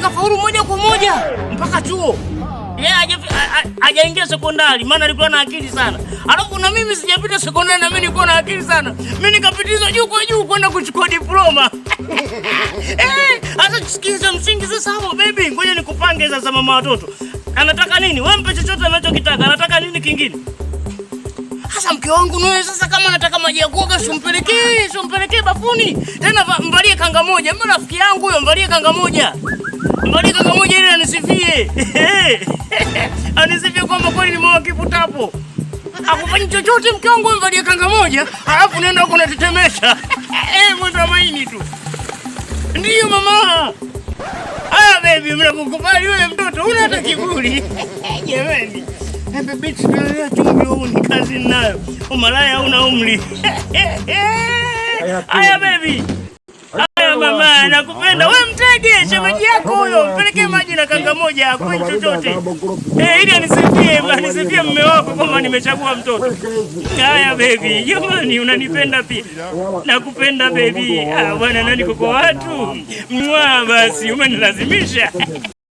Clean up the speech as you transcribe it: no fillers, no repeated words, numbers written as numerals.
kafaulu moja kwa moja mpaka chuo. Yeye hajaingia sekondari maana alikuwa na akili sana. Alafu na mimi sijapita sekondari na mimi nilikuwa na akili sana. Mimi nikapitizwa juu kwa juu kwenda kuchukua diploma. Hata sikiza msingi sasa hapo baby, ngoja nikupange sasa mama watoto. Anataka nini? Wewe mpe chochote anachokitaka. Anataka nini kingine? Sasa mke wangu nawe sasa kama anataka maji ya kuoga simpelekee bafuni. Tena mvalie kanga moja. Mimi rafiki yangu huyo mvalie kanga moja. Mvalie kanga moja ili anisifie. Anisifie kwamba kweli nimeoa kiputapo. Hakufanyi chochote mke wangu mvalie kanga moja, alafu nenda huko unatetemesha. Mwendo maini tu. Ndiyo mama. Baby, mnakukubali yule mtoto, una hata kiburi. Jamani. Baby, tunaelewa chumvi huu ni kazi nayo. Umalaya hauna umri. Aya baby. Aya mama, nakupenda. Wewe mtege shemeji yako huyo, mpelekee maji na kanga moja hapo chochote. Ili anisifie mume wako kama nimechagua mtoto. Aya baby, jamani unanipenda pia. Nakupenda baby. Bwana nani kwa watu? Basi umenilazimisha.